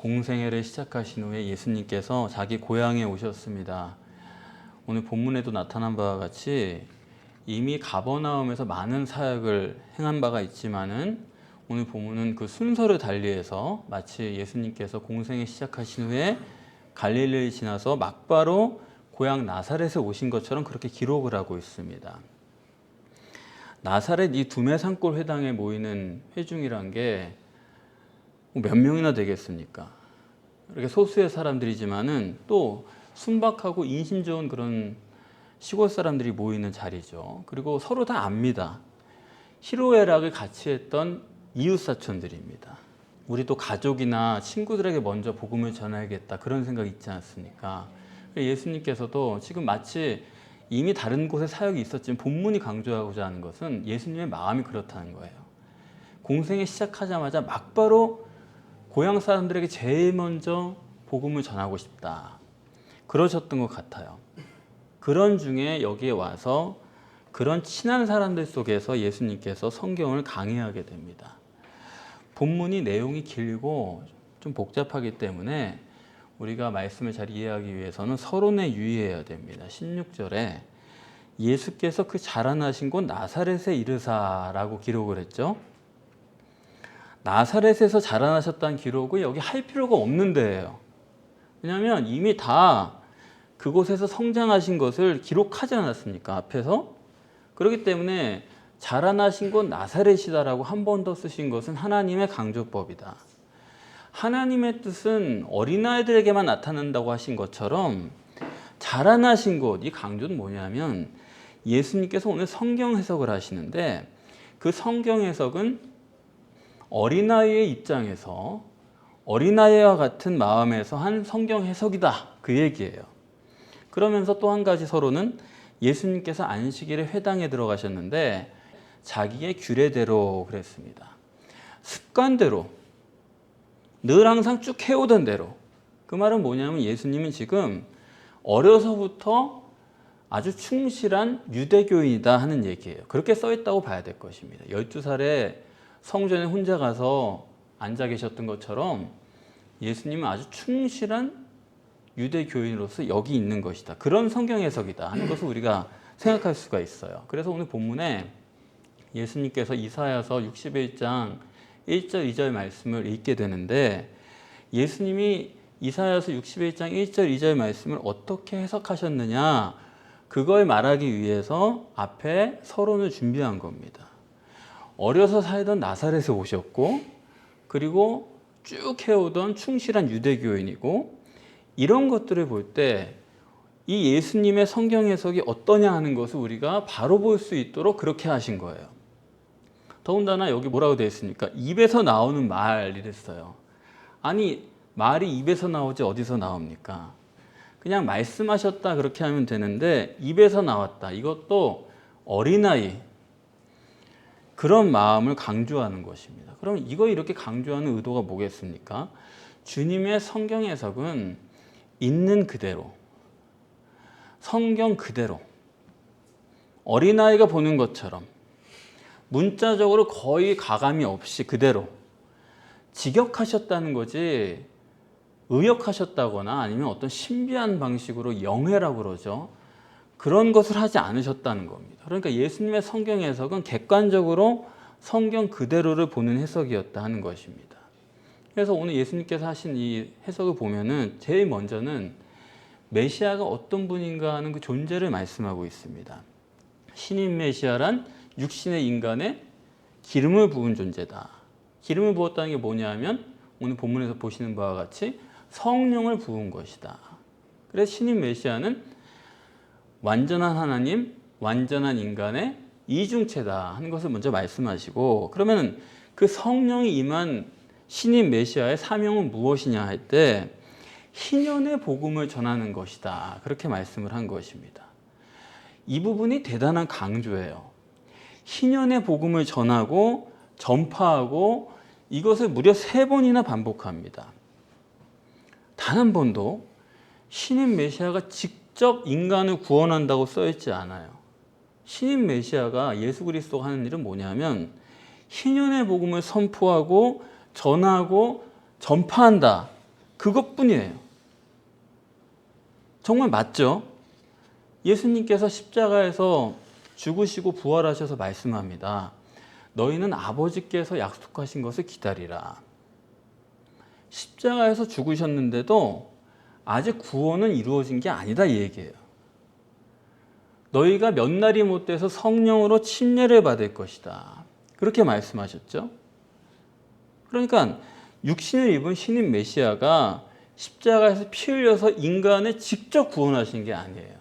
공생애를 시작하신 후에 예수님께서 자기 고향에 오셨습니다. 오늘 본문에도 나타난 바와 같이 이미 가버나움에서 많은 사역을 행한 바가 있지만은 오늘 본문은 그 순서를 달리해서 마치 예수님께서 공생애 시작하신 후에 갈릴리를 지나서 막바로 고향 나사렛에 오신 것처럼 그렇게 기록을 하고 있습니다. 나사렛 이 두메산골 회당에 모이는 회중이란 게 몇 명이나 되겠습니까? 이렇게 소수의 사람들이지만은 또 순박하고 인심 좋은 그런 시골 사람들이 모이는 자리죠. 그리고 서로 다 압니다. 희로애락을 같이 했던 이웃 사촌들입니다. 우리도 가족이나 친구들에게 먼저 복음을 전해야겠다 그런 생각 있지 않습니까? 예수님께서도 지금 마치 이미 다른 곳에 사역이 있었지만 본문이 강조하고자 하는 것은 예수님의 마음이 그렇다는 거예요. 공생에 시작하자마자 막바로 고향 사람들에게 제일 먼저 복음을 전하고 싶다. 그러셨던 것 같아요. 그런 중에 여기에 와서 그런 친한 사람들 속에서 예수님께서 성경을 강해하게 됩니다. 본문이 내용이 길고 좀 복잡하기 때문에 우리가 말씀을 잘 이해하기 위해서는 서론에 유의해야 됩니다. 16절에 예수께서 그 자라나신 곳 나사렛에 이르사라고 기록을 했죠. 나사렛에서 자라나셨다는 기록을 여기 할 필요가 없는 데예요. 왜냐하면 이미 다 그곳에서 성장하신 것을 기록하지 않았습니까? 앞에서. 그렇기 때문에 자라나신 곳 나사렛이다라고 한 번 더 쓰신 것은 하나님의 강조법이다. 하나님의 뜻은 어린아이들에게만 나타난다고 하신 것처럼 자라나신 곳, 이 강조는 뭐냐면 예수님께서 오늘 성경 해석을 하시는데 그 성경 해석은 어린아이의 입장에서 어린아이와 같은 마음에서 한 성경 해석이다 그 얘기예요. 그러면서 또 한 가지 서로는 예수님께서 안식일에 회당에 들어가셨는데 자기의 규례대로 그랬습니다. 습관대로 늘 항상 쭉 해오던 대로. 그 말은 뭐냐면 예수님은 지금 어려서부터 아주 충실한 유대교인이다 하는 얘기예요. 그렇게 써있다고 봐야 될 것입니다. 12살에 성전에 혼자 가서 앉아 계셨던 것처럼 예수님은 아주 충실한 유대교인으로서 여기 있는 것이다. 그런 성경 해석이다 하는 것을 우리가 생각할 수가 있어요. 그래서 오늘 본문에 예수님께서 이사야서 61장 1절 2절 말씀을 읽게 되는데 예수님이 이사야서 61장 1절 2절 말씀을 어떻게 해석하셨느냐 그걸 말하기 위해서 앞에 서론을 준비한 겁니다. 어려서 살던 나사렛에 오셨고 그리고 쭉 해오던 충실한 유대교인이고 이런 것들을 볼 때 이 예수님의 성경 해석이 어떠냐 하는 것을 우리가 바로 볼 수 있도록 그렇게 하신 거예요. 더군다나 여기 뭐라고 되어 있습니까? 입에서 나오는 말 이랬어요. 아니 말이 입에서 나오지 어디서 나옵니까? 그냥 말씀하셨다 그렇게 하면 되는데 입에서 나왔다. 이것도 어린아이 그런 마음을 강조하는 것입니다. 그럼 이거 이렇게 강조하는 의도가 뭐겠습니까? 주님의 성경 해석은 있는 그대로, 성경 그대로, 어린아이가 보는 것처럼 문자적으로 거의 가감이 없이 그대로 직역하셨다는 거지 의역하셨다거나 아니면 어떤 신비한 방식으로 영해라고 그러죠. 그런 것을 하지 않으셨다는 겁니다. 그러니까 예수님의 성경 해석은 객관적으로 성경 그대로를 보는 해석이었다 하는 것입니다. 그래서 오늘 예수님께서 하신 이 해석을 보면은 제일 먼저는 메시아가 어떤 분인가 하는 그 존재를 말씀하고 있습니다. 신인 메시아란 육신의 인간에 기름을 부은 존재다. 기름을 부었다는 게 뭐냐 하면 오늘 본문에서 보시는 바와 같이 성령을 부은 것이다. 그래서 신인 메시아는 완전한 하나님, 완전한 인간의 이중체다 하는 것을 먼저 말씀하시고 그러면 그 성령이 임한 신인 메시아의 사명은 무엇이냐 할 때 희년의 복음을 전하는 것이다. 그렇게 말씀을 한 것입니다. 이 부분이 대단한 강조예요. 희년의 복음을 전하고 전파하고 이것을 무려 3번이나 반복합니다. 단 한 번도 신인 메시아가 직접 인간을 구원한다고 써있지 않아요. 신인 메시아가 예수 그리스도가 하는 일은 뭐냐면 희년의 복음을 선포하고 전하고 전파한다. 그것뿐이에요. 정말 맞죠? 예수님께서 십자가에서 죽으시고 부활하셔서 말씀합니다. 너희는 아버지께서 약속하신 것을 기다리라. 십자가에서 죽으셨는데도 아직 구원은 이루어진 게 아니다 이 얘기예요. 너희가 몇 날이 못 돼서 성령으로 침례를 받을 것이다. 그렇게 말씀하셨죠. 그러니까 육신을 입은 신인 메시아가 십자가에서 피 흘려서 인간을 직접 구원하신 게 아니에요.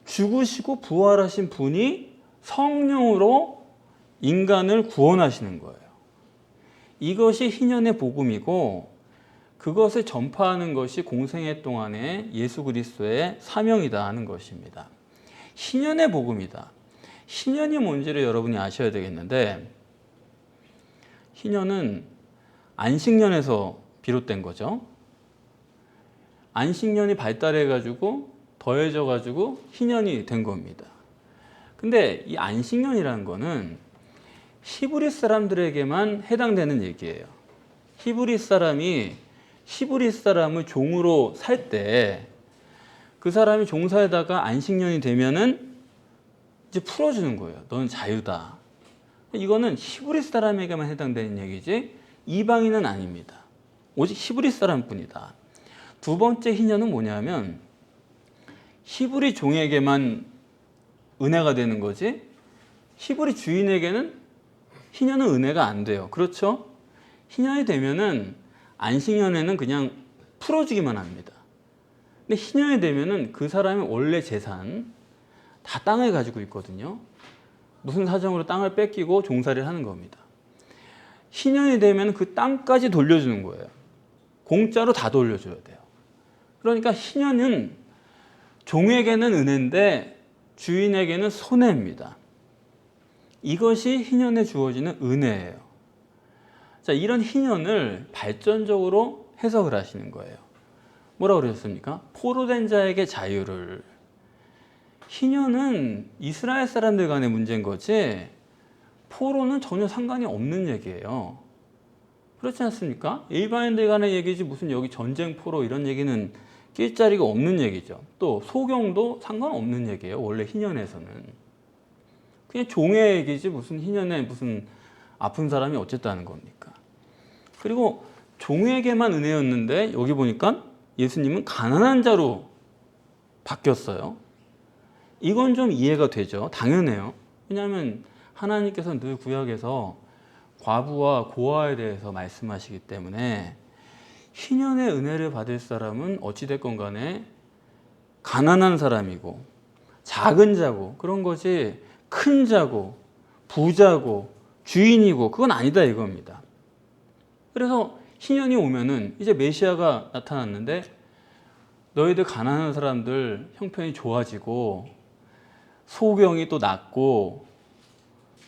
죽으시고 부활하신 분이 성령으로 인간을 구원하시는 거예요. 이것이 희년의 복음이고 그것을 전파하는 것이 공생애 동안의 예수 그리스도의 사명이다 하는 것입니다. 희년의 복음이다. 희년이 뭔지를 여러분이 아셔야 되겠는데 희년은 안식년에서 비롯된 거죠. 안식년이 발달해가지고 더해져가지고 희년이 된 겁니다. 근데 이 안식년이라는 거는 히브리 사람들에게만 해당되는 얘기예요. 히브리 사람이 히브리 사람을 종으로 살 때 그 사람이 종살다가 안식년이 되면은 이제 풀어주는 거예요. 너는 자유다. 이거는 히브리 사람에게만 해당되는 얘기지 이방인은 아닙니다. 오직 히브리 사람뿐이다. 두 번째 희년은 뭐냐면 히브리 종에게만 은혜가 되는 거지 히브리 주인에게는 희년은 은혜가 안 돼요. 그렇죠? 희년이 되면은 안식년에는 그냥 풀어주기만 합니다. 근데 희년이 되면은 그 사람의 원래 재산 다 땅을 가지고 있거든요. 무슨 사정으로 땅을 뺏기고 종살이를 하는 겁니다. 희년이 되면 그 땅까지 돌려주는 거예요. 공짜로 다 돌려줘야 돼요. 그러니까 희년은 종에게는 은혜인데 주인에게는 손해입니다. 이것이 희년에 주어지는 은혜예요. 자, 이런 희년을 발전적으로 해석을 하시는 거예요. 뭐라고 그러셨습니까? 포로된 자에게 자유를. 희년은 이스라엘 사람들 간의 문제인 거지 포로는 전혀 상관이 없는 얘기예요. 그렇지 않습니까? 일반인들 간의 얘기지 무슨 여기 전쟁 포로 이런 얘기는 낄 자리가 없는 얘기죠. 또 소경도 상관없는 얘기예요. 원래 희년에서는. 그냥 종의 얘기지 무슨 희년에 무슨 아픈 사람이 어쨌다는 겁니까? 그리고 종에게만 은혜였는데 여기 보니까 예수님은 가난한 자로 바뀌었어요. 이건 좀 이해가 되죠. 당연해요. 왜냐하면 하나님께서 늘 구약에서 과부와 고아에 대해서 말씀하시기 때문에 희년의 은혜를 받을 사람은 어찌됐건 간에 가난한 사람이고 작은 자고 그런 것이 큰 자고 부자고 주인이고 그건 아니다 이겁니다. 그래서 희년이 오면은 이제 메시아가 나타났는데 너희들 가난한 사람들 형편이 좋아지고 소경이 또 낫고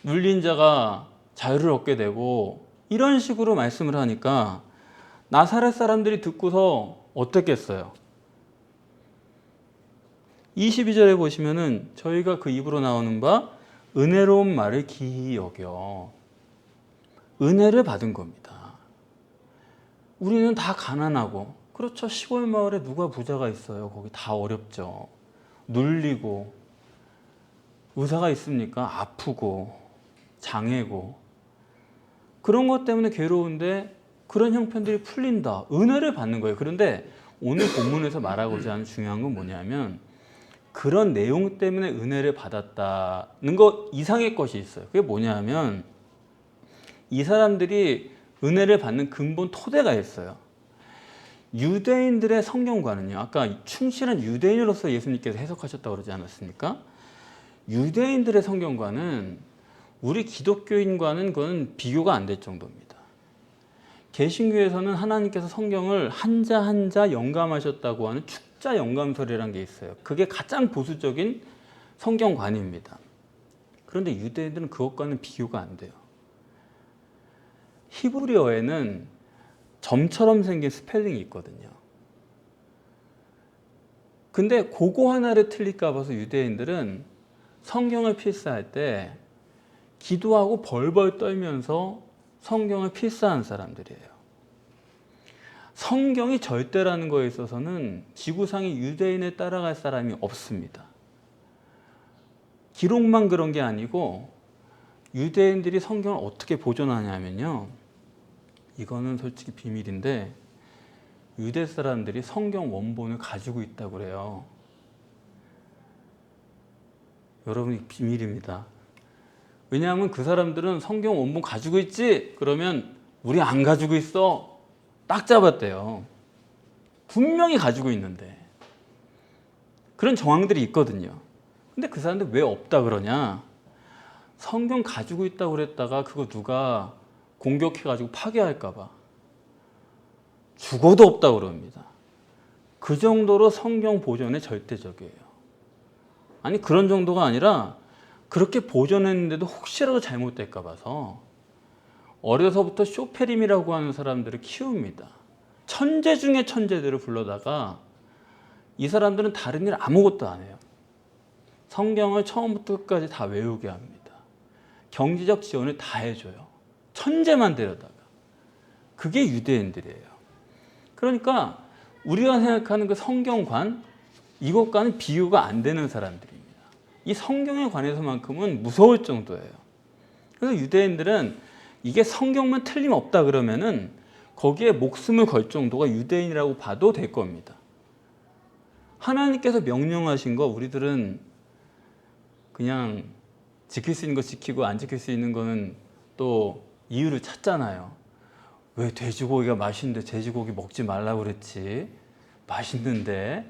눌린 자가 자유를 얻게 되고 이런 식으로 말씀을 하니까 나사렛 사람들이 듣고서 어땠겠어요? 22절에 보시면은 저희가 그 입으로 나오는 바 은혜로운 말을 기이 여겨 은혜를 받은 겁니다. 우리는 다 가난하고 그렇죠. 시골 마을에 누가 부자가 있어요. 거기 다 어렵죠. 눌리고 의사가 있습니까? 아프고 장애고 그런 것 때문에 괴로운데 그런 형편들이 풀린다. 은혜를 받는 거예요. 그런데 오늘 본문에서 말하고자 하는 중요한 건 뭐냐면 그런 내용 때문에 은혜를 받았다는 것 이상의 것이 있어요. 그게 뭐냐면 이 사람들이 은혜를 받는 근본 토대가 있어요. 유대인들의 성경과는요. 아까 충실한 유대인으로서 예수님께서 해석하셨다고 그러지 않았습니까? 유대인들의 성경과는 우리 기독교인과는 그건 비교가 안 될 정도입니다. 개신교에서는 하나님께서 성경을 한자 한자 영감하셨다고 하는 축자 영감설이라는 게 있어요. 그게 가장 보수적인 성경관입니다. 그런데 유대인들은 그것과는 비교가 안 돼요. 히브리어에는 점처럼 생긴 스펠링이 있거든요. 근데 그거 하나를 틀릴까 봐서 유대인들은 성경을 필사할 때 기도하고 벌벌 떨면서 성경을 필사한 사람들이에요. 성경이 절대라는 거에 있어서는 지구상의 유대인에 따라갈 사람이 없습니다. 기록만 그런 게 아니고 유대인들이 성경을 어떻게 보존하냐면요. 이거는 솔직히 비밀인데 유대 사람들이 성경 원본을 가지고 있다고 그래요. 여러분, 비밀입니다. 왜냐하면 그 사람들은 성경 원본 가지고 있지? 그러면 우리 안 가지고 있어. 딱 잡았대요. 분명히 가지고 있는데. 그런 정황들이 있거든요. 근데 그 사람들 왜 없다 그러냐? 성경 가지고 있다고 그랬다가 그거 누가 공격해가지고 파괴할까봐 죽어도 없다 그럽니다. 그 정도로 성경 보존에 절대적이에요. 아니, 그런 정도가 아니라 그렇게 보존했는데도 혹시라도 잘못될까 봐서 어려서부터 쇼페림이라고 하는 사람들을 키웁니다. 천재 중에 천재들을 불러다가 이 사람들은 다른 일 아무것도 안 해요. 성경을 처음부터 끝까지 다 외우게 합니다. 경제적 지원을 다 해줘요. 천재만 데려다가. 그게 유대인들이에요. 그러니까 우리가 생각하는 그 성경관, 이것과는 비교가 안 되는 사람들입니다. 이 성경에 관해서만큼은 무서울 정도예요. 그래서 유대인들은 이게 성경만 틀림없다 그러면은 거기에 목숨을 걸 정도가 유대인이라고 봐도 될 겁니다. 하나님께서 명령하신 거 우리들은 그냥 지킬 수 있는 거 지키고 안 지킬 수 있는 거는 또 이유를 찾잖아요. 왜 돼지고기가 맛있는데 돼지고기 먹지 말라고 그랬지? 맛있는데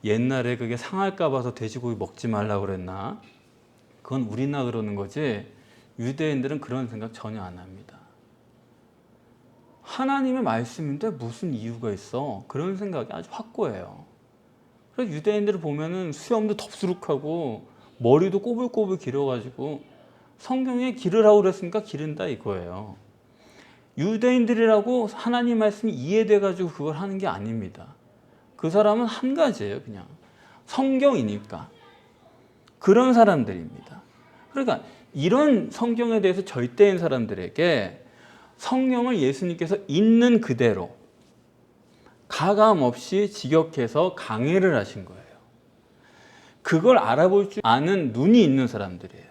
옛날에 그게 상할까 봐서 돼지고기 먹지 말라고 그랬나? 그건 우리나 그러는 거지 유대인들은 그런 생각 전혀 안 합니다. 하나님의 말씀인데 무슨 이유가 있어? 그런 생각이 아주 확고해요. 그래서 유대인들을 보면은 수염도 덥수룩하고 머리도 꼬불꼬불 길어가지고 성경에 기르라고 그랬으니까 기른다 이거예요. 유대인들이라고 하나님 말씀이 이해돼가지고 그걸 하는 게 아닙니다. 그 사람은 한 가지예요. 그냥 성경이니까. 그런 사람들입니다. 그러니까 이런 성경에 대해서 절대인 사람들에게 성경을 예수님께서 있는 그대로 가감 없이 직역해서 강해를 하신 거예요. 그걸 알아볼 줄 아는 눈이 있는 사람들이에요.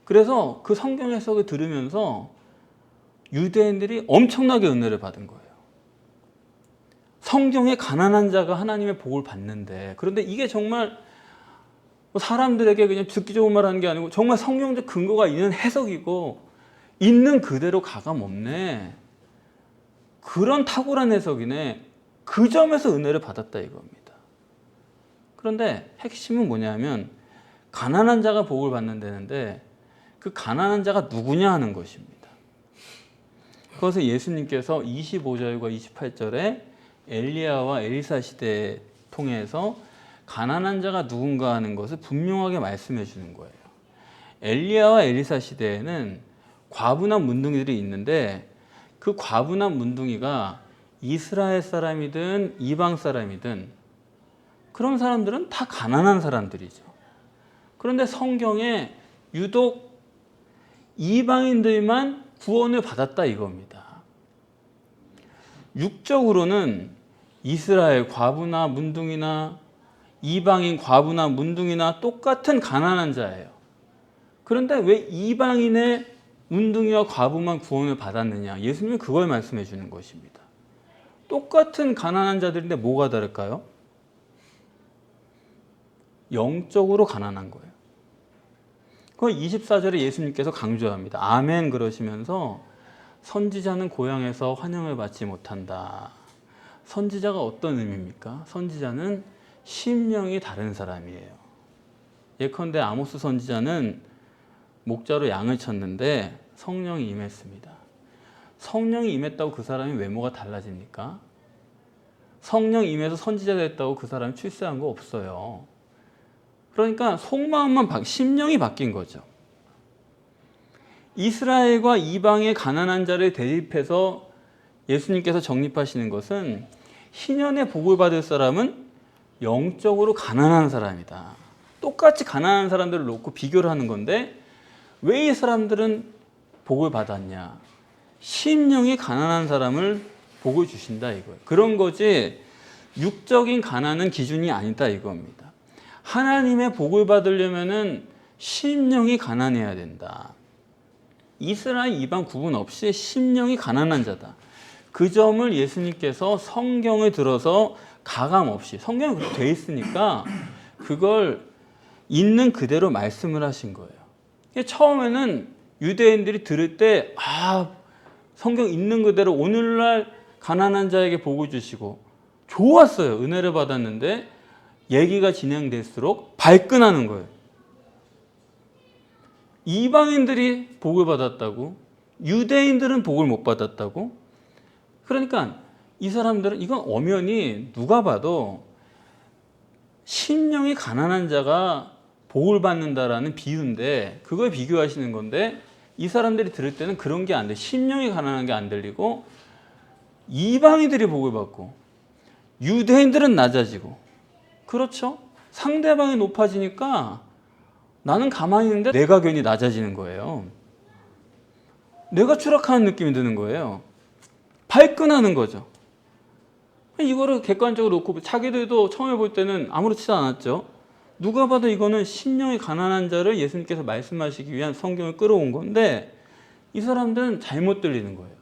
그래서 그 성경 해석을 들으면서 유대인들이 엄청나게 은혜를 받은 거예요. 성경에 가난한 자가 하나님의 복을 받는데, 그런데 이게 정말 사람들에게 그냥 듣기 좋은 말 하는 게 아니고 정말 성경적 근거가 있는 해석이고 있는 그대로 가감 없네. 그런 탁월한 해석이네. 그 점에서 은혜를 받았다 이겁니다. 그런데 핵심은 뭐냐면 가난한 자가 복을 받는다는데 그 가난한 자가 누구냐 하는 것입니다. 그것을 예수님께서 25절과 28절에 엘리야와 엘리사 시대에 통해서 가난한 자가 누군가 하는 것을 분명하게 말씀해 주는 거예요. 엘리야와 엘리사 시대에는 과부나 문둥이들이 있는데 그 과부나 문둥이가 이스라엘 사람이든 이방 사람이든 그런 사람들은 다 가난한 사람들이죠. 그런데 성경에 유독 이방인들만 구원을 받았다 이겁니다. 육적으로는 이스라엘 과부나 문둥이나 이방인 과부나 문둥이나 똑같은 가난한 자예요. 그런데 왜 이방인의 문둥이와 과부만 구원을 받았느냐? 예수님은 그걸 말씀해 주는 것입니다. 똑같은 가난한 자들인데 뭐가 다를까요? 영적으로 가난한 거예요. 그걸 24절에 예수님께서 강조합니다. 아멘 그러시면서 선지자는 고향에서 환영을 받지 못한다. 선지자가 어떤 의미입니까? 선지자는 심령이 다른 사람이에요. 예컨대 아모스 선지자는 목자로 양을 쳤는데 성령이 임했습니다. 성령이 임했다고 그 사람이 외모가 달라집니까? 성령이 임해서 선지자가 됐다고 그 사람이 출세한 거 없어요. 그러니까 속마음만 심령이 바뀐 거죠. 이스라엘과 이방의 가난한 자를 대립해서 예수님께서 정립하시는 것은 희년의 복을 받을 사람은 영적으로 가난한 사람이다. 똑같이 가난한 사람들을 놓고 비교를 하는 건데 왜 이 사람들은 복을 받았냐? 심령이 가난한 사람을 복을 주신다 이거예요. 그런 거지 육적인 가난은 기준이 아니다 이겁니다. 하나님의 복을 받으려면은 심령이 가난해야 된다. 이스라엘 이방 구분 없이 심령이 가난한 자다. 그 점을 예수님께서 성경에 들어서 가감 없이 성경에 그렇게 돼 있으니까 그걸 있는 그대로 말씀을 하신 거예요. 처음에는 유대인들이 들을 때 성경 있는 그대로 오늘날 가난한 자에게 복을 주시고 좋았어요. 은혜를 받았는데 얘기가 진행될수록 발끈하는 거예요. 이방인들이 복을 받았다고, 유대인들은 복을 못 받았다고. 그러니까 이 사람들은 이건 엄연히 누가 봐도 심령이 가난한 자가 복을 받는다라는 비유인데 그걸 비교하시는 건데 이 사람들이 들을 때는 그런 게 안 돼. 심령이 가난한 게 안 들리고 이방인들이 복을 받고 유대인들은 낮아지고, 그렇죠? 상대방이 높아지니까 나는 가만히 있는데 내가 괜히 낮아지는 거예요. 내가 추락하는 느낌이 드는 거예요. 발끈하는 거죠. 이거를 객관적으로 놓고 자기들도 처음에 볼 때는 아무렇지도 않았죠. 누가 봐도 이거는 심령이 가난한 자를 예수님께서 말씀하시기 위한 성경을 끌어온 건데 이 사람들은 잘못 들리는 거예요.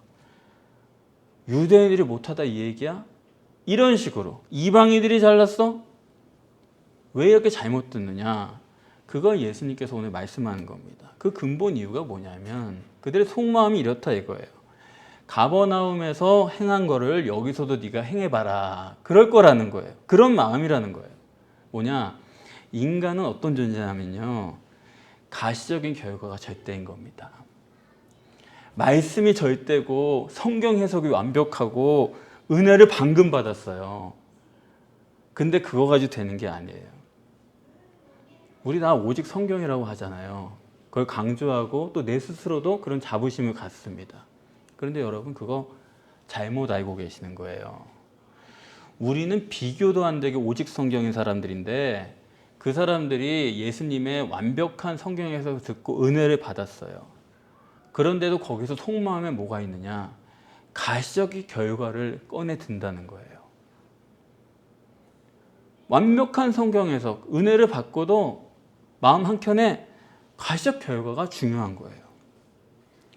유대인들이 못하다 이 얘기야? 이런 식으로. 이방인들이 잘났어? 왜 이렇게 잘못 듣느냐? 그걸 예수님께서 오늘 말씀하는 겁니다. 그 근본 이유가 뭐냐면 그들의 속마음이 이렇다 이거예요. 가버나움에서 행한 거를 여기서도 네가 행해봐라. 그럴 거라는 거예요. 그런 마음이라는 거예요. 뭐냐? 인간은 어떤 존재냐면요. 가시적인 결과가 절대인 겁니다. 말씀이 절대고 성경 해석이 완벽하고 은혜를 방금 받았어요. 근데 그거 가지고 되는 게 아니에요. 우리 다 오직 성경이라고 하잖아요. 그걸 강조하고 또 내 스스로도 그런 자부심을 갖습니다. 그런데 여러분 그거 잘못 알고 계시는 거예요. 우리는 비교도 안 되게 오직 성경인 사람들인데 그 사람들이 예수님의 완벽한 성경 해석을 듣고 은혜를 받았어요. 그런데도 거기서 속마음에 뭐가 있느냐? 가시적인 결과를 꺼내 든다는 거예요. 완벽한 성경 해석, 은혜를 받고도 마음 한켠에 가시적 결과가 중요한 거예요.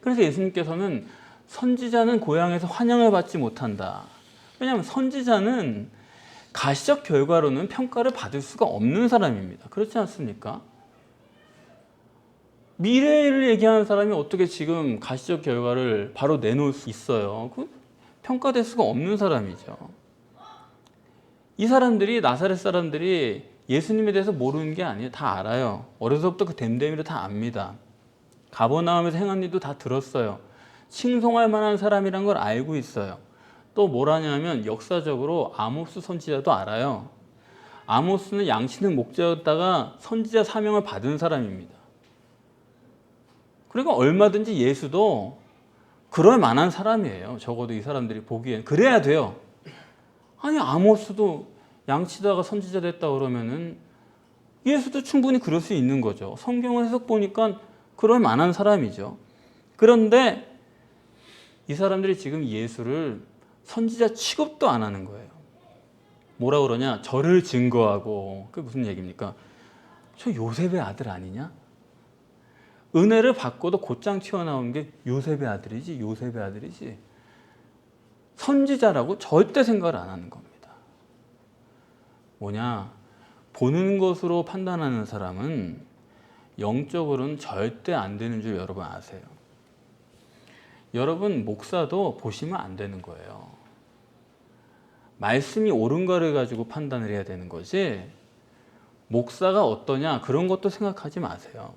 그래서 예수님께서는 선지자는 고향에서 환영을 받지 못한다. 왜냐하면 선지자는 가시적 결과로는 평가를 받을 수가 없는 사람입니다. 그렇지 않습니까? 미래를 얘기하는 사람이 어떻게 지금 가시적 결과를 바로 내놓을 수 있어요? 평가될 수가 없는 사람이죠. 이 사람들이, 나사렛 사람들이 예수님에 대해서 모르는 게 아니에요. 다 알아요. 어려서부터 그 댐댐이를 다 압니다. 가버나움에서 행한 일도 다 들었어요. 칭송할 만한 사람이란 걸 알고 있어요. 또 뭐라냐면 역사적으로 아모스 선지자도 알아요. 아모스는 양치는 목자였다가 선지자 사명을 받은 사람입니다. 그러니까 얼마든지 예수도 그럴 만한 사람이에요. 적어도 이 사람들이 보기엔. 그래야 돼요. 아니 아모스도 양치다가 선지자 됐다 그러면은 예수도 충분히 그럴 수 있는 거죠. 성경을 해석 보니까 그럴 만한 사람이죠. 그런데 이 사람들이 지금 예수를 선지자 취급도 안 하는 거예요. 뭐라 그러냐? 저를 증거하고. 그게 무슨 얘기입니까? 저 요셉의 아들 아니냐? 은혜를 받고도 곧장 튀어나온 게 요셉의 아들이지, 요셉의 아들이지. 선지자라고 절대 생각을 안 하는 겁니다. 뭐냐? 보는 것으로 판단하는 사람은 영적으로는 절대 안 되는 줄 여러분 아세요. 여러분 목사도 보시면 안 되는 거예요. 말씀이 옳은가를 가지고 판단을 해야 되는 거지 목사가 어떠냐 그런 것도 생각하지 마세요.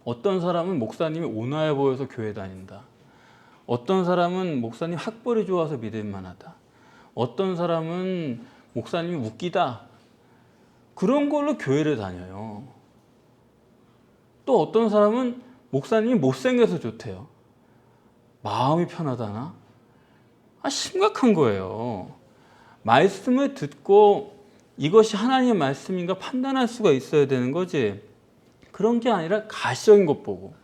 어떤 사람은 목사님이 온화해 보여서 교회 다닌다. 어떤 사람은 목사님 학벌이 좋아서 믿을 만하다. 어떤 사람은 목사님이 웃기다. 그런 걸로 교회를 다녀요. 또 어떤 사람은 목사님이 못생겨서 좋대요. 마음이 편하다나? 심각한 거예요. 말씀을 듣고 이것이 하나님의 말씀인가 판단할 수가 있어야 되는 거지. 그런 게 아니라 가시적인 것 보고.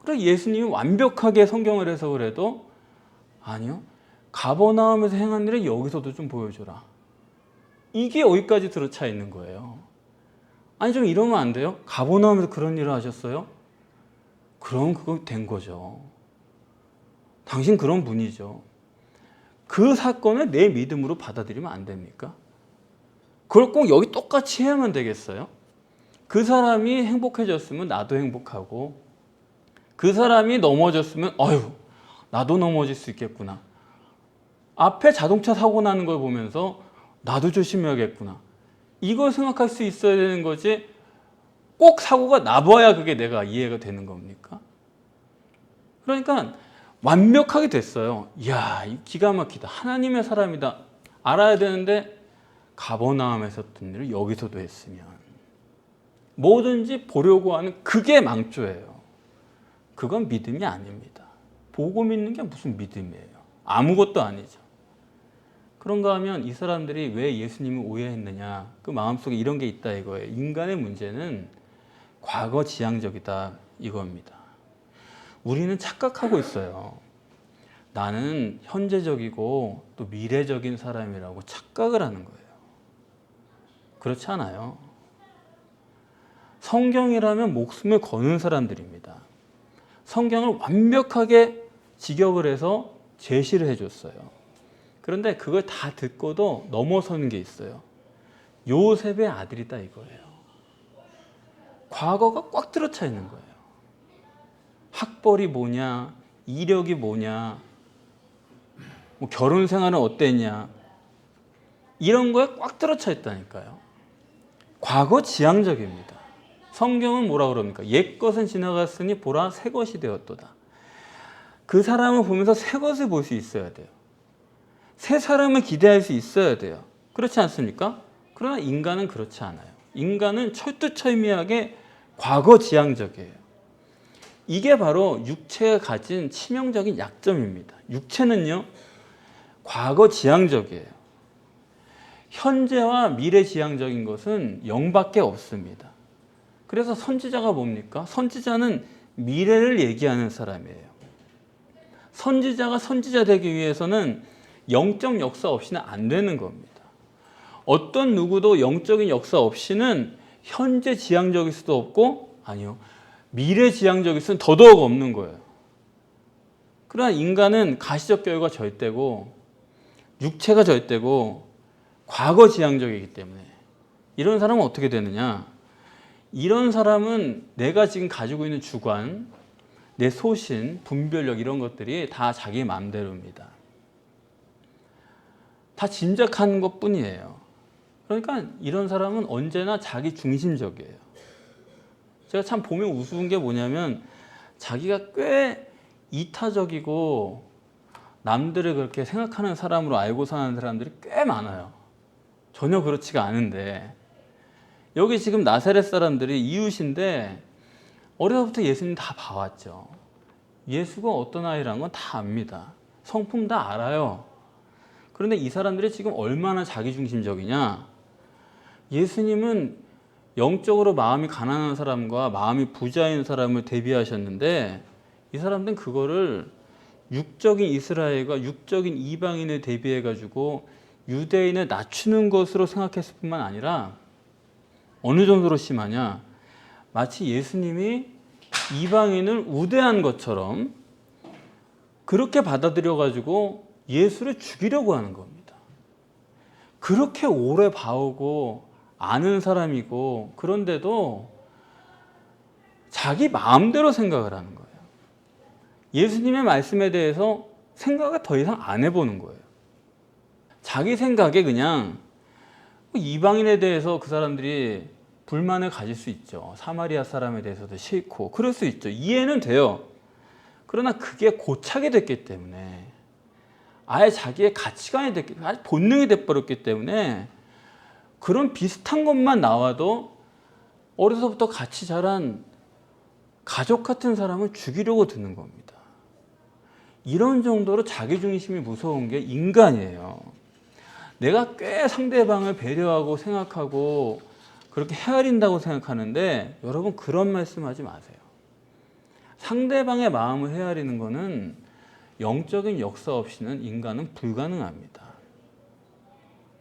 그래 예수님이 완벽하게 성경을 해석을 해도 아니요. 가버나움에서 행한 일을 여기서도 좀 보여줘라. 이게 여기까지 들어차 있는 거예요. 아니 좀 이러면 안 돼요? 가버나움에서 그런 일을 하셨어요? 그럼 그거 된 거죠. 당신 그런 분이죠. 그 사건을 내 믿음으로 받아들이면 안 됩니까? 그걸 꼭 여기 똑같이 해야만 되겠어요? 그 사람이 행복해졌으면 나도 행복하고, 그 사람이 넘어졌으면 어휴 나도 넘어질 수 있겠구나. 앞에 자동차 사고 나는 걸 보면서 나도 조심해야겠구나. 이걸 생각할 수 있어야 되는 거지, 꼭 사고가 나봐야 그게 내가 이해가 되는 겁니까? 그러니까 완벽하게 됐어요. 이야, 기가 막히다. 하나님의 사람이다. 알아야 되는데 가버나움에서 했던 일을 여기서도 했으면, 뭐든지 보려고 하는 그게 망조예요. 그건 믿음이 아닙니다. 보고 믿는 게 무슨 믿음이에요. 아무것도 아니죠. 그런가 하면 이 사람들이 왜 예수님을 오해했느냐, 그 마음속에 이런 게 있다 이거예요. 인간의 문제는 과거 지향적이다 이겁니다. 우리는 착각하고 있어요. 나는 현재적이고 또 미래적인 사람이라고 착각을 하는 거예요. 그렇지 않아요. 성경이라면 목숨을 거는 사람들입니다. 성경을 완벽하게 직역을 해서 제시를 해줬어요. 그런데 그걸 다 듣고도 넘어서는 게 있어요. 요셉의 아들이다 이거예요. 과거가 꽉 들어차 있는 거예요. 학벌이 뭐냐, 이력이 뭐냐, 뭐 결혼 생활은 어땠냐, 이런 거에 꽉 들어차 있다니까요. 과거 지향적입니다. 성경은 뭐라 그럽니까? 옛 것은 지나갔으니 보라 새 것이 되었도다. 그 사람을 보면서 새 것을 볼 수 있어야 돼요. 새 사람을 기대할 수 있어야 돼요. 그렇지 않습니까? 그러나 인간은 그렇지 않아요. 인간은 철두철미하게 과거 지향적이에요. 이게 바로 육체가 가진 치명적인 약점입니다. 육체는요, 과거 지향적이에요. 현재와 미래 지향적인 것은 영밖에 없습니다. 그래서 선지자가 뭡니까? 선지자는 미래를 얘기하는 사람이에요. 선지자가 선지자 되기 위해서는 영적 역사 없이는 안 되는 겁니다. 어떤 누구도 영적인 역사 없이는 현재 지향적일 수도 없고, 아니요, 미래 지향적일 수는 더더욱 없는 거예요. 그러나 인간은 가시적 결과 절대고 육체가 절대고 과거 지향적이기 때문에 이런 사람은 어떻게 되느냐? 이런 사람은 내가 지금 가지고 있는 주관, 내 소신, 분별력 이런 것들이 다 자기 마음대로입니다. 다 짐작하는 것뿐이에요. 그러니까 이런 사람은 언제나 자기 중심적이에요. 제가 참 보면 우스운 게 뭐냐면, 자기가 꽤 이타적이고 남들을 그렇게 생각하는 사람으로 알고 사는 사람들이 꽤 많아요. 전혀 그렇지가 않은데, 여기 지금 나사렛 사람들이 이웃인데 어려서부터 예수님 다 봐왔죠. 예수가 어떤 아이라는 건 다 압니다. 성품 다 알아요. 그런데 이 사람들이 지금 얼마나 자기중심적이냐. 예수님은 영적으로 마음이 가난한 사람과 마음이 부자인 사람을 대비하셨는데, 이 사람들은 그거를 육적인 이스라엘과 육적인 이방인을 대비해가지고 유대인을 낮추는 것으로 생각했을 뿐만 아니라, 어느 정도로 심하냐, 마치 예수님이 이방인을 우대한 것처럼 그렇게 받아들여가지고 예수를 죽이려고 하는 겁니다. 그렇게 오래 봐오고 아는 사람이고, 그런데도 자기 마음대로 생각을 하는 거예요. 예수님의 말씀에 대해서 생각을 더 이상 안 해보는 거예요. 자기 생각에 그냥 이방인에 대해서 그 사람들이 불만을 가질 수 있죠. 사마리아 사람에 대해서도 싫고 그럴 수 있죠. 이해는 돼요. 그러나 그게 고착이 됐기 때문에, 아예 자기의 가치관이 됐기, 아주 본능이 돼버렸기 때문에, 그런 비슷한 것만 나와도 어려서부터 같이 자란 가족 같은 사람을 죽이려고 드는 겁니다. 이런 정도로 자기중심이 무서운 게 인간이에요. 내가 꽤 상대방을 배려하고 생각하고 그렇게 헤아린다고 생각하는데, 여러분 그런 말씀하지 마세요. 상대방의 마음을 헤아리는 거는 영적인 역사 없이는 인간은 불가능합니다.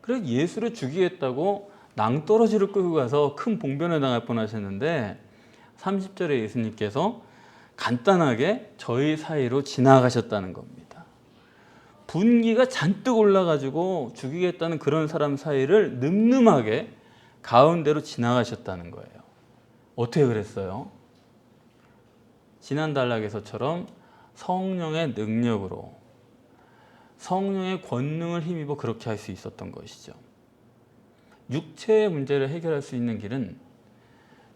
그래서 예수를 죽이겠다고 낭떠러지를 끌고 가서 큰 봉변을 당할 뻔하셨는데 30절에 예수님께서 간단하게 저희 사이로 지나가셨다는 겁니다. 분기가 잔뜩 올라가지고 죽이겠다는 그런 사람 사이를 늠름하게 가운데로 지나가셨다는 거예요. 어떻게 그랬어요? 지난 단락에서처럼 성령의 능력으로, 성령의 권능을 힘입어 그렇게 할 수 있었던 것이죠. 육체의 문제를 해결할 수 있는 길은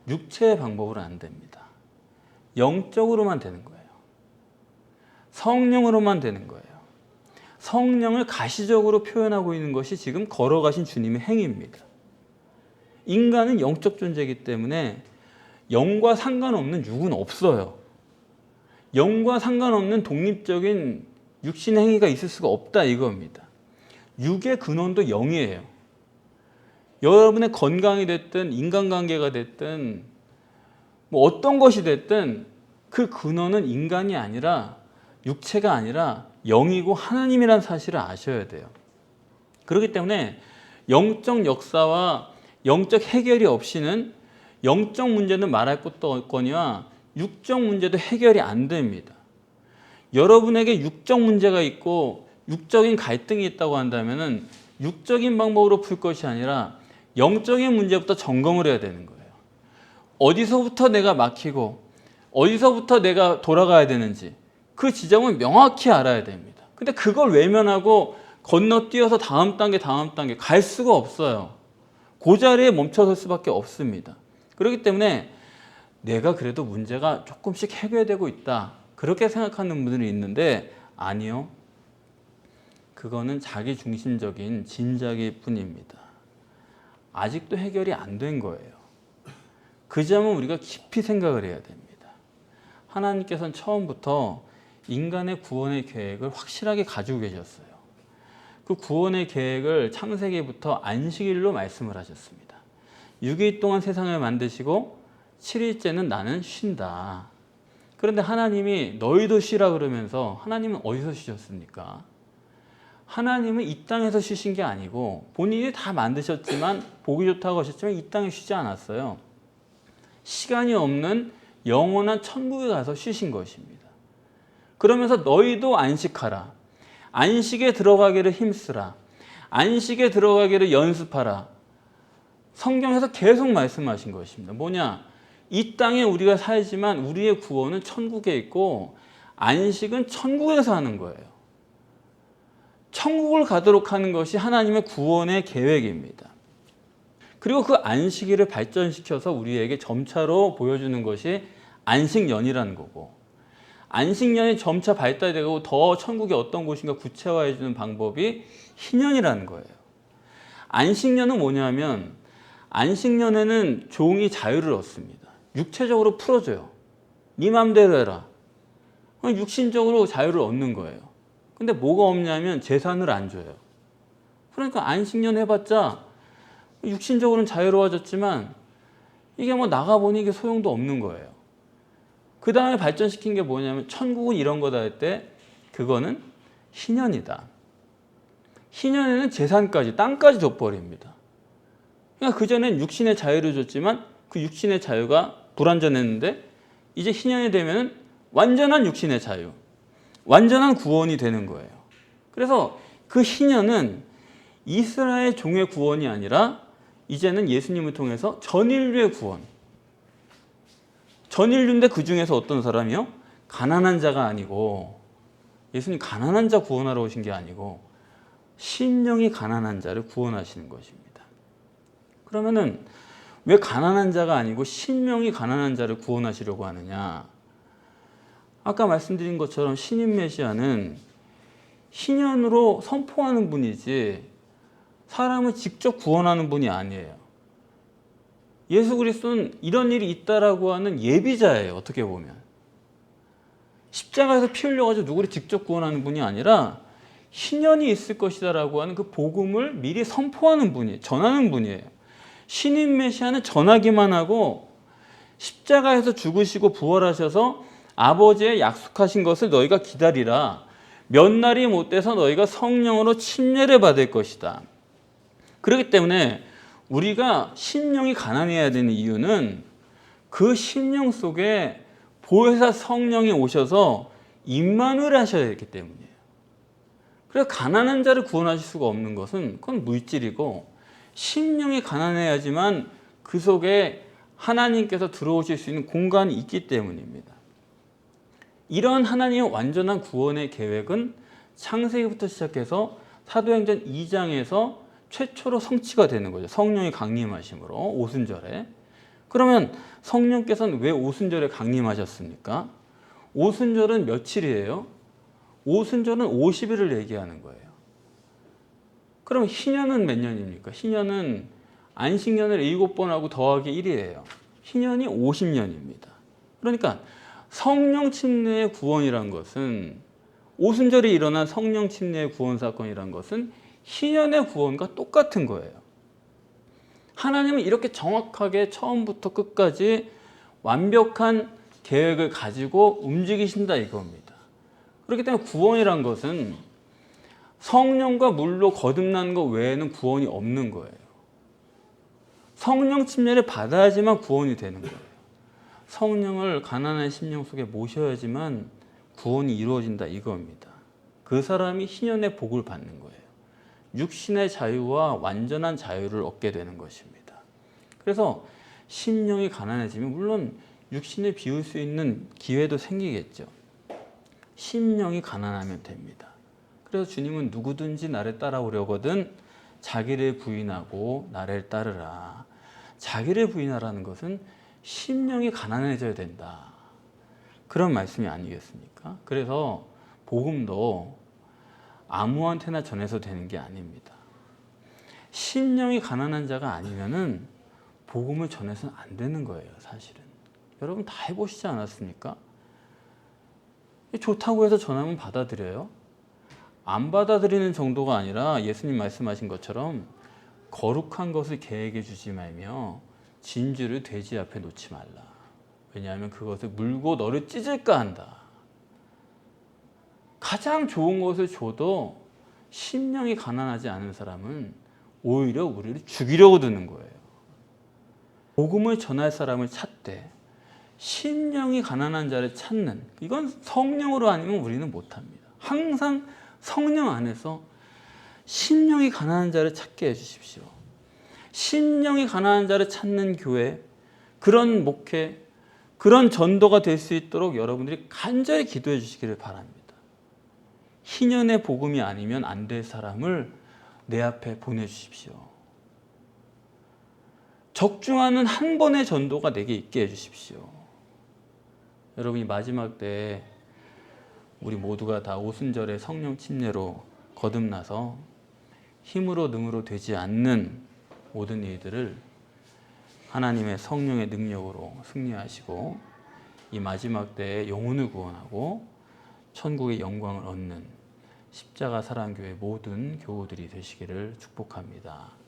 육체의 방법으로 안 됩니다. 영적으로만 되는 거예요. 성령으로만 되는 거예요. 성령을 가시적으로 표현하고 있는 것이 지금 걸어가신 주님의 행위입니다. 인간은 영적 존재이기 때문에 영과 상관없는 육은 없어요. 영과 상관없는 독립적인 육신 행위가 있을 수가 없다 이겁니다. 육의 근원도 영이에요. 여러분의 건강이 됐든 인간관계가 됐든 뭐 어떤 것이 됐든 그 근원은 인간이 아니라 육체가 아니라 영이고 하나님이라는 사실을 아셔야 돼요. 그렇기 때문에 영적 역사와 영적 해결이 없이는 영적 문제는 말할 것도 없거니와 육적 문제도 해결이 안 됩니다. 여러분에게 육적 문제가 있고 육적인 갈등이 있다고 한다면 육적인 방법으로 풀 것이 아니라 영적인 문제부터 점검을 해야 되는 거예요. 어디서부터 내가 막히고 어디서부터 내가 돌아가야 되는지 그 지점을 명확히 알아야 됩니다. 근데 그걸 외면하고 건너뛰어서 다음 단계 갈 수가 없어요. 그 자리에 멈춰설 수밖에 없습니다. 그렇기 때문에 내가 그래도 문제가 조금씩 해결되고 있다 그렇게 생각하는 분들이 있는데 아니요. 그거는 자기 중심적인 진작일 뿐입니다. 아직도 해결이 안 된 거예요. 그 점은 우리가 깊이 생각을 해야 됩니다. 하나님께서는 처음부터 인간의 구원의 계획을 확실하게 가지고 계셨어요. 그 구원의 계획을 창세기부터 안식일로 말씀을 하셨습니다. 6일 동안 세상을 만드시고 7일째는 나는 쉰다. 그런데 하나님이 너희도 쉬라 그러면서 하나님은 어디서 쉬셨습니까? 하나님은 이 땅에서 쉬신 게 아니고 본인이 다 만드셨지만 보기 좋다고 하셨지만 이 땅에 쉬지 않았어요. 시간이 없는 영원한 천국에 가서 쉬신 것입니다. 그러면서 너희도 안식하라. 안식에 들어가기를 힘쓰라. 안식에 들어가기를 연습하라. 성경에서 계속 말씀하신 것입니다. 뭐냐? 이 땅에 우리가 살지만 우리의 구원은 천국에 있고 안식은 천국에서 하는 거예요. 천국을 가도록 하는 것이 하나님의 구원의 계획입니다. 그리고 그 안식일을 발전시켜서 우리에게 점차로 보여주는 것이 안식년이라는 거고 안식년이 점차 발달되고 더 천국이 어떤 곳인가 구체화해 주는 방법이 희년이라는 거예요. 안식년은 뭐냐면 안식년에는 종이 자유를 얻습니다. 육체적으로 풀어줘요. 네 맘대로 해라. 육신적으로 자유를 얻는 거예요. 근데 뭐가 없냐면 재산을 안 줘요. 그러니까 안식년 해봤자 육신적으로는 자유로워졌지만 이게 뭐 나가보니 이게 소용도 없는 거예요. 그 다음에 발전시킨 게 뭐냐면 천국은 이런 거다 할 때 그거는 희년이다. 희년에는 재산까지 땅까지 줘버립니다. 그러니까 그전엔 육신의 자유를 줬지만 그 육신의 자유가 불완전했는데 이제 희년이 되면 완전한 육신의 자유, 완전한 구원이 되는 거예요. 그래서 그 희년은 이스라엘 종의 구원이 아니라 이제는 예수님을 통해서 전 인류의 구원. 전 인류인데 그 중에서 어떤 사람이요? 가난한 자가 아니고 예수님 가난한 자 구원하러 오신 게 아니고 심령이 가난한 자를 구원하시는 것입니다. 그러면은 왜 가난한 자가 아니고 심령이 가난한 자를 구원하시려고 하느냐? 아까 말씀드린 것처럼 신인 메시아는 희년으로 선포하는 분이지 사람을 직접 구원하는 분이 아니에요. 예수 그리스도는 이런 일이 있다라고 하는 예비자예요. 어떻게 보면. 십자가에서 피 흘려가지고 누구를 직접 구원하는 분이 아니라 희년이 있을 것이다라고 하는 그 복음을 미리 선포하는 분이에요. 전하는 분이에요. 신인 메시아는 전하기만 하고 십자가에서 죽으시고 부활하셔서 아버지의 약속하신 것을 너희가 기다리라. 몇 날이 못 돼서 너희가 성령으로 침례를 받을 것이다. 그렇기 때문에 우리가 심령이 가난해야 되는 이유는 그 심령 속에 보혜사 성령이 오셔서 임마누엘 하셔야 되기 때문이에요. 그래서 가난한 자를 구원하실 수가 없는 것은 그건 물질이고, 심령이 가난해야지만 그 속에 하나님께서 들어오실 수 있는 공간이 있기 때문입니다. 이런 하나님의 완전한 구원의 계획은 창세기부터 시작해서 사도행전 2장에서 최초로 성취가 되는 거죠. 성령이 강림하심으로 오순절에. 그러면 성령께서는 왜 오순절에 강림하셨습니까? 오순절은 며칠이에요? 오순절은 50일을 얘기하는 거예요. 그럼 희년은 몇 년입니까? 희년은 안식년을 7번 하고 더하기 1이에요. 희년이 50년입니다. 그러니까 성령 침례의 구원이란 것은, 오순절에 일어난 성령 침례의 구원 사건이란 것은 희년의 구원과 똑같은 거예요. 하나님은 이렇게 정확하게 처음부터 끝까지 완벽한 계획을 가지고 움직이신다 이겁니다. 그렇기 때문에 구원이란 것은 성령과 물로 거듭나는 것 외에는 구원이 없는 거예요. 성령 침례를 받아야지만 구원이 되는 거예요. 성령을 가난한 심령 속에 모셔야지만 구원이 이루어진다 이겁니다. 그 사람이 희년의 복을 받는 거예요. 육신의 자유와 완전한 자유를 얻게 되는 것입니다. 그래서 심령이 가난해지면 물론 육신을 비울 수 있는 기회도 생기겠죠. 심령이 가난하면 됩니다. 그래서 주님은 누구든지 나를 따라오려거든 자기를 부인하고 나를 따르라. 자기를 부인하라는 것은 심령이 가난해져야 된다. 그런 말씀이 아니겠습니까? 그래서 복음도 아무한테나 전해서 되는 게 아닙니다. 심령이 가난한 자가 아니면은 복음을 전해서는 안 되는 거예요, 사실은. 여러분 다 해보시지 않았습니까? 좋다고 해서 전하면 받아들여요? 안 받아들이는 정도가 아니라 예수님 말씀하신 것처럼 거룩한 것을 계획해 주지 말며 진주를 돼지 앞에 놓지 말라. 왜냐하면 그것을 물고 너를 찢을까 한다. 가장 좋은 것을 줘도 심령이 가난하지 않은 사람은 오히려 우리를 죽이려고 드는 거예요. 복음을 전할 사람을 찾되 심령이 가난한 자를 찾는, 이건 성령으로 아니면 우리는 못합니다. 항상 성령 안에서 심령이 가난한 자를 찾게 해주십시오. 심령이 가난한 자를 찾는 교회, 그런 목회, 그런 전도가 될 수 있도록 여러분들이 간절히 기도해 주시기를 바랍니다. 희년의 복음이 아니면 안 될 사람을 내 앞에 보내주십시오. 적중하는 한 번의 전도가 내게 있게 해주십시오. 여러분이 마지막 때에 우리 모두가 다 오순절의 성령 침례로 거듭나서 힘으로 능으로 되지 않는 모든 일들을 하나님의 성령의 능력으로 승리하시고 이 마지막 때에 영혼을 구원하고 천국의 영광을 얻는 십자가 사랑교회 모든 교우들이 되시기를 축복합니다.